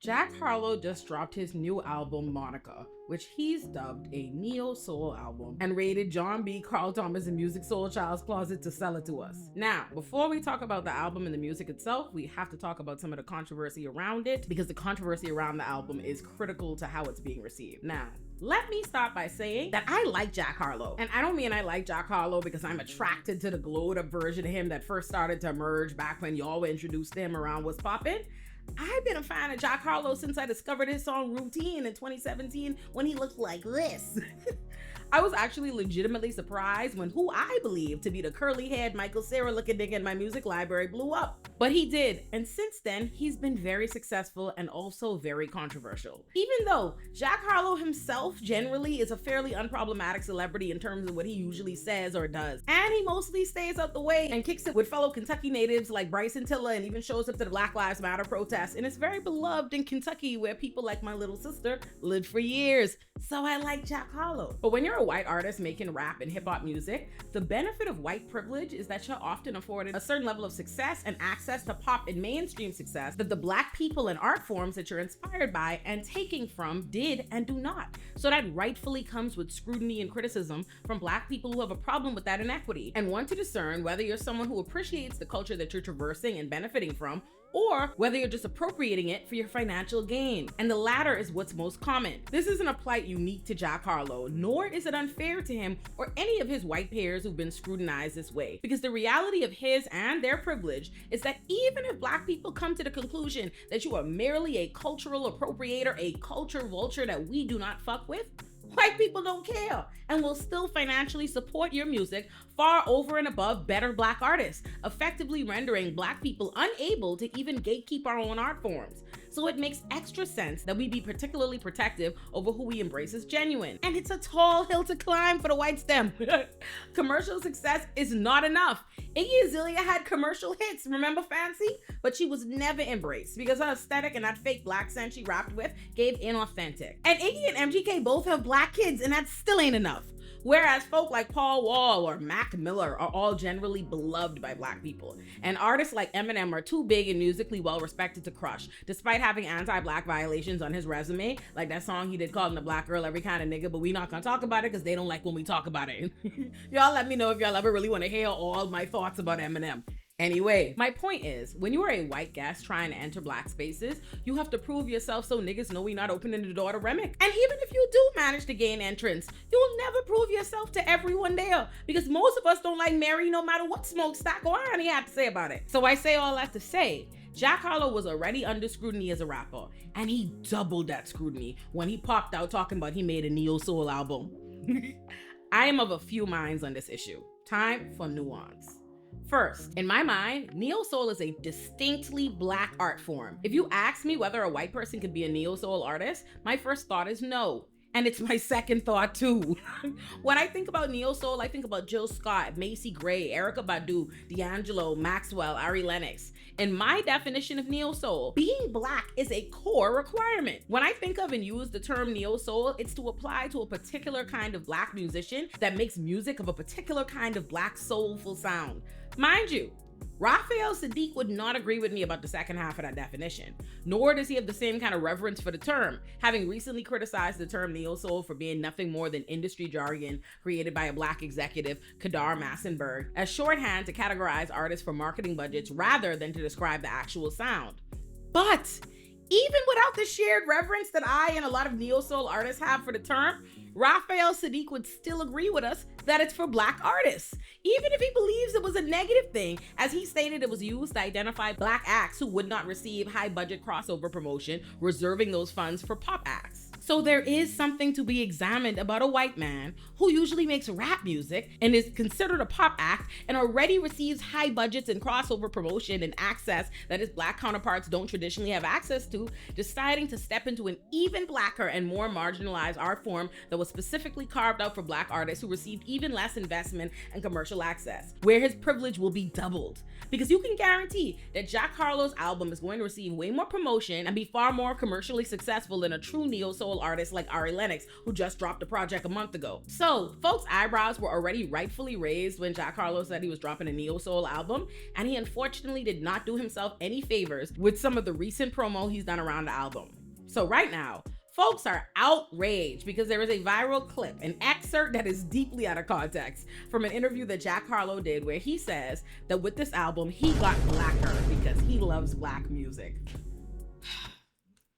Jack Harlow just dropped his new album, Monica, which he's dubbed a neo-soul album and rated John B. Carl Thomas and Music Soul Child's Closet to sell it to us. Now, before we talk about the album and the music itself, we have to talk about some of the controversy around it because the controversy around the album is critical to how it's being received. Now, let me start by saying that I like Jack Harlow. And I don't mean I like Jack Harlow because I'm attracted to the glowed up version of him that first started to emerge back when y'all were introduced to him around What's Poppin'. I've been a fan of Jack Harlow since I discovered his song Routine in 2017 when he looked like this. I was actually legitimately surprised when who I believed to be the curly-haired Michael Cera looking nigga in my music library blew up. But he did, and since then, he's been very successful and also very controversial. Even though Jack Harlow himself generally is a fairly unproblematic celebrity in terms of what he usually says or does, and he mostly stays out the way and kicks it with fellow Kentucky natives like Bryson Tiller and even shows up to the Black Lives Matter protests, and it's very beloved in Kentucky where people like my little sister lived for years. So I like Jack Harlow. But when you're a white artist making rap and hip-hop music, the benefit of white privilege is that you're often afforded a certain level of success and access to pop and mainstream success that the black people and art forms that you're inspired by and taking from did and do not. So that rightfully comes with scrutiny and criticism from black people who have a problem with that inequity and want to discern whether you're someone who appreciates the culture that you're traversing and benefiting from, or whether you're just appropriating it for your financial gain. And the latter is what's most common. This isn't a plight unique to Jack Harlow, nor is it unfair to him or any of his white peers who've been scrutinized this way. Because the reality of his and their privilege is that even if black people come to the conclusion that you are merely a cultural appropriator, a culture vulture that we do not fuck with, white people don't care and will still financially support your music far over and above better black artists, effectively rendering black people unable to even gatekeep our own art forms. So it makes extra sense that we be particularly protective over who we embrace as genuine. And it's a tall hill to climb for the white stem. Commercial success is not enough. Iggy Azalea had commercial hits, remember Fancy? But she was never embraced because her aesthetic and that fake black scent she rapped with gave inauthentic. And Iggy and MGK both have black kids, and that still ain't enough. Whereas folk like Paul Wall or Mac Miller are all generally beloved by black people. And artists like Eminem are too big and musically well respected to crush, despite having anti-black violations on his resume, like that song he did calling the black girl every kind of nigga, but we not gonna talk about it because they don't like when we talk about it. Y'all let me know if y'all ever really want to hear all my thoughts about Eminem. Anyway, my point is, when you are a white guest trying to enter black spaces, you have to prove yourself so niggas know we not opening the door to Remick. And even if you do manage to gain entrance, you will never prove yourself to everyone there because most of us don't like Mary no matter what smokestack or iron he had to say about it. So I say all that to say, Jack Harlow was already under scrutiny as a rapper, and he doubled that scrutiny when he popped out talking about he made a neo-soul album. I am of a few minds on this issue. Time for nuance. First, in my mind, neo-soul is a distinctly black art form. If you ask me whether a white person could be a neo-soul artist, my first thought is no. And it's my second thought too. When I think about neo-soul, I think about Jill Scott, Macy Gray, Erykah Badu, D'Angelo, Maxwell, Ari Lennox. In my definition of neo-soul, being black is a core requirement. When I think of and use the term neo-soul, it's to apply to a particular kind of black musician that makes music of a particular kind of black soulful sound. Mind you, Raphael Sadiq would not agree with me about the second half of that definition, nor does he have the same kind of reverence for the term, having recently criticized the term neo-soul for being nothing more than industry jargon created by a black executive, Kadar Massenberg, as shorthand to categorize artists for marketing budgets rather than to describe the actual sound. But even without the shared reverence that I and a lot of neo-soul artists have for the term, Raphael Sadiq would still agree with us that it's for black artists, even if he believes it was a negative thing, as he stated it was used to identify black acts who would not receive high-budget crossover promotion, reserving those funds for pop acts. So there is something to be examined about a white man who usually makes rap music and is considered a pop act and already receives high budgets and crossover promotion and access that his black counterparts don't traditionally have access to, deciding to step into an even blacker and more marginalized art form that was specifically carved out for black artists who received even less investment and commercial access, where his privilege will be doubled. Because you can guarantee that Jack Harlow's album is going to receive way more promotion and be far more commercially successful than a true neo-soul soul artists like Ari Lennox, who just dropped a project a month ago. So folks' eyebrows were already rightfully raised when Jack Harlow said he was dropping a neo soul album, and he unfortunately did not do himself any favors with some of the recent promo he's done around the album. So right now, folks are outraged because there is a viral clip, an excerpt that is deeply out of context, from an interview that Jack Harlow did where he says that with this album, he got blacker because he loves black music.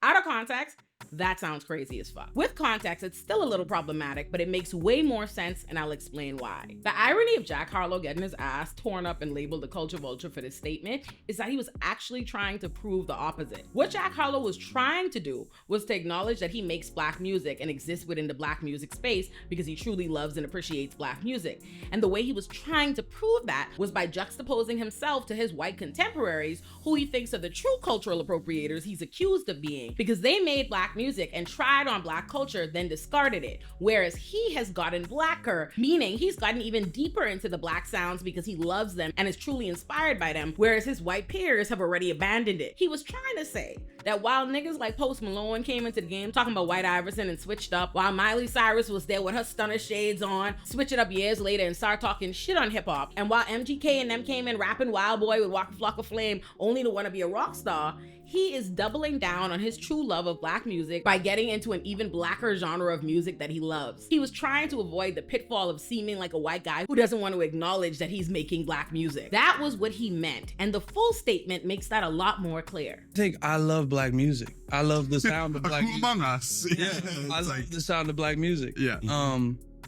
Out of context, that sounds crazy as fuck. With context, it's still a little problematic, but it makes way more sense, and I'll explain why. The irony of Jack Harlow getting his ass torn up and labeled a culture vulture for this statement is that he was actually trying to prove the opposite. What Jack Harlow was trying to do was to acknowledge that he makes black music and exists within the black music space because he truly loves and appreciates black music. And the way he was trying to prove that was by juxtaposing himself to his white contemporaries, who he thinks are the true cultural appropriators he's accused of being, because they made black music and tried on black culture, then discarded it. Whereas he has gotten blacker, meaning he's gotten even deeper into the black sounds because he loves them and is truly inspired by them, whereas his white peers have already abandoned it. He was trying to say that while niggas like Post Malone came into the game talking about White Iverson and switched up, while Miley Cyrus was there with her stunner shades on, switch it up years later and start talking shit on hip hop, and while MGK and them came in rapping Wild Boy with Waka Flocka Flame only to want to be a rock star, he is doubling down on his true love of black music by getting into an even blacker genre of music that he loves. He was trying to avoid the pitfall of seeming like a white guy who doesn't want to acknowledge that he's making black music. That was what he meant, and the full statement makes that a lot more clear. I love black music. I love the sound of black music. Among Us. Yeah, I love the sound of black music. Yeah.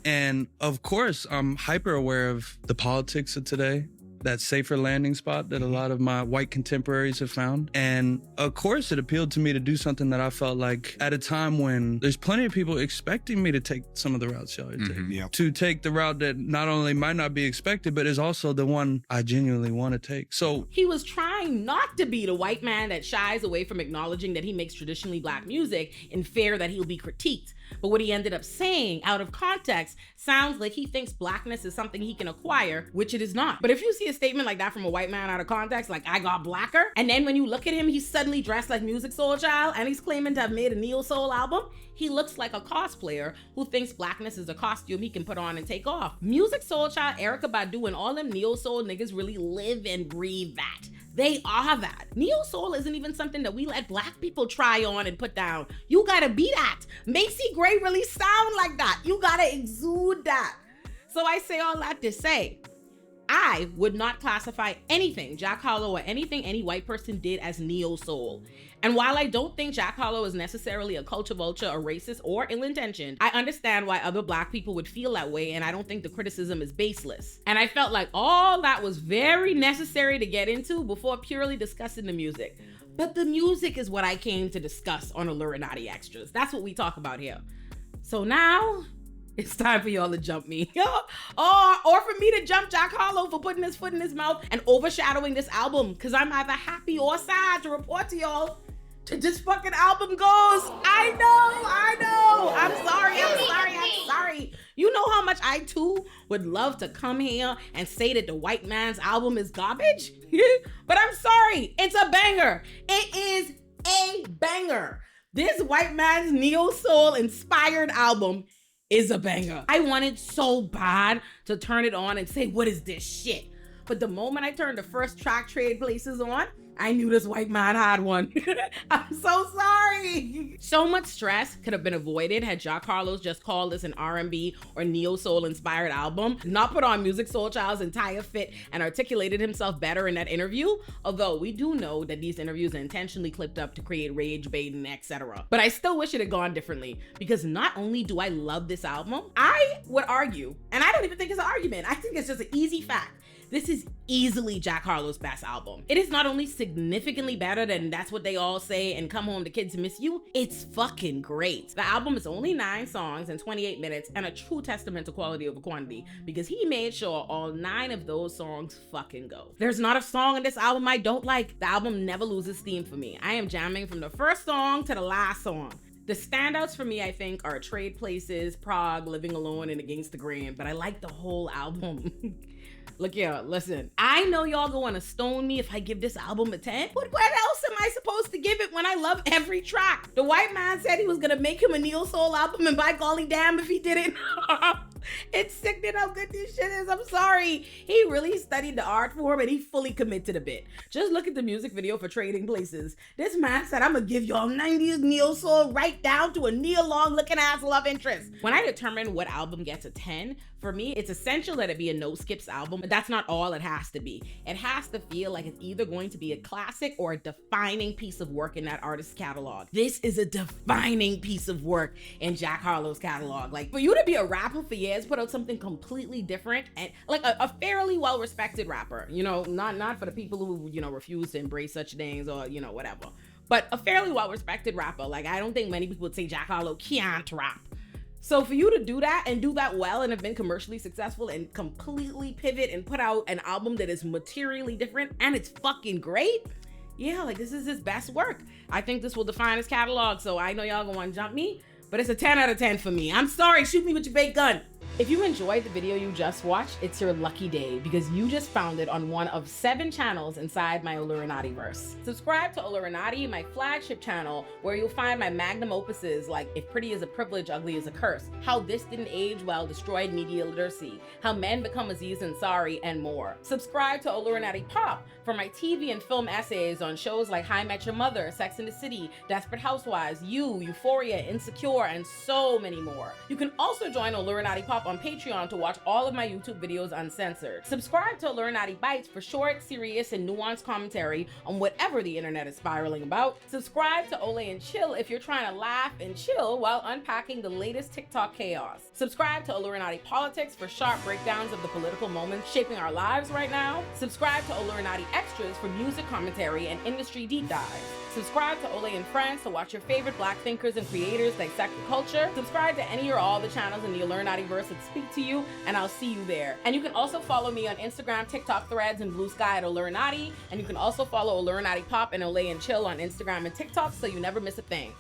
And of course, I'm hyper aware of the politics of today, that safer landing spot that a lot of my white contemporaries have found. And of course, it appealed to me to do something that I felt like at a time when there's plenty of people expecting me to take some of the routes y'all are taking. Yep. To take the route that not only might not be expected, but is also the one I genuinely want to take. So he was trying not to be the white man that shies away from acknowledging that he makes traditionally black music in fear that he'll be critiqued. But what he ended up saying out of context sounds like he thinks blackness is something he can acquire, which it is not. But if you see a statement like that from a white man out of context, like I got blacker, and then when you look at him, he's suddenly dressed like Musiq Soulchild and he's claiming to have made a neo soul album, he looks like a cosplayer who thinks blackness is a costume he can put on and take off. Musiq Soulchild, Erykah Badu, and all them neo soul niggas really live and breathe that. They are that. Neo soul isn't even something that we let black people try on and put down. You gotta be that. Macy Gray really sound like that. You gotta exude that. So I say all that to say, I would not classify anything Jack Harlow or anything any white person did as neo soul. And while I don't think Jack Harlow is necessarily a culture vulture, a racist, or ill-intentioned, I understand why other black people would feel that way, and I don't think the criticism is baseless. And I felt like all that was very necessary to get into before purely discussing the music. But the music is what I came to discuss on Illuminati Extras. That's what we talk about here. So now, it's time for y'all to jump me. or for me to jump Jack Harlow for putting his foot in his mouth and overshadowing this album, because I'm either happy or sad to report to y'all that this fucking album goes. I know. I'm sorry. You know how much I too would love to come here and say that the white man's album is garbage? But I'm sorry, it's a banger. It is a banger. This white man's neo soul inspired album is a banger. I wanted so bad to turn it on and say, what is this shit? But the moment I turned the first track Trade Places on, I knew this white man had one. I'm so sorry. So much stress could have been avoided had Jack Harlow just called this an R&B or neo soul inspired album, not put on Musiq Soulchild's entire fit, and articulated himself better in that interview. Although we do know that these interviews are intentionally clipped up to create rage baiting, etc. But I still wish it had gone differently, because not only do I love this album, I would argue, and I don't even think it's an argument, I think it's just an easy fact, this is easily Jack Harlow's best album. It is not only significantly better than That's What They All Say and Come Home, the Kids Miss You, it's fucking great. The album is only 9 songs and 28 minutes and a true testament to quality over quantity, because he made sure all 9 of those songs fucking go. There's not a song in this album I don't like. The album never loses steam for me. I am jamming from the first song to the last song. The standouts for me, I think, are Trade Places, Prague, Living Alone, and Against the Grain, but I like the whole album. Look here, listen, I know y'all gonna stone me if I give this album a 10, but what else else am I supposed to give it when I love every track? The white man said he was gonna make him a neo soul album, and by golly damn if he didn't. It's sickening how good this shit is. I'm sorry. He really studied the art form and he fully committed to the bit. Just look at the music video for Trading Places. This man said, I'm gonna give y'all 90s neo soul right down to a Nia Long looking ass love interest. When I determine what album gets a 10, for me, it's essential that it be a no skips album, but that's not all it has to be. It has to feel like it's either going to be a classic or a defining piece of work in that artist's catalog. This is a defining piece of work in Jack Harlow's catalog. Like, for you to be a rapper for years, put out something completely different and like a fairly well-respected rapper, you know, not for the people who, you know, refuse to embrace such things or, you know, whatever, but a fairly well-respected rapper. Like, I don't think many people would say Jack Harlow can't rap. So for you to do that and do that well and have been commercially successful and completely pivot and put out an album that is materially different and it's fucking great, yeah, like this is his best work. I think this will define his catalog. So I know y'all gonna want to jump me, but it's a 10 out of 10 for me. I'm sorry, shoot me with your fake gun. If you enjoyed the video you just watched, it's your lucky day because you just found it on one of 7 channels inside my Illuminati-verse. Subscribe to Illuminati, my flagship channel, where you'll find my magnum opuses like If Pretty is a Privilege, Ugly is a Curse, How This Didn't Age Well Destroyed Media Literacy, How Men Become Aziz Ansari, and more. Subscribe to Illuminati Pop for my TV and film essays on shows like How I Met Your Mother, Sex and the City, Desperate Housewives, You, Euphoria, Insecure, and so many more. You can also join Illuminati Pop on Patreon to watch all of my YouTube videos uncensored. Subscribe to Illuminati Bites for short, serious, and nuanced commentary on whatever the internet is spiraling about. Subscribe to Olay and Chill if you're trying to laugh and chill while unpacking the latest TikTok chaos. Subscribe to Illuminati Politics for sharp breakdowns of the political moments shaping our lives right now. Subscribe to Illuminati Extras for music commentary and industry deep dives. Subscribe to Olay and Friends to watch your favorite Black thinkers and creators dissect the culture. Subscribe to any or all the channels in the Illuminati-verse that speak to you, and I'll see you there. And you can also follow me on Instagram, TikTok, Threads, and Blue Sky at Illuminati. And you can also follow Illuminati Pop and Olay and Chill on Instagram and TikTok so you never miss a thing.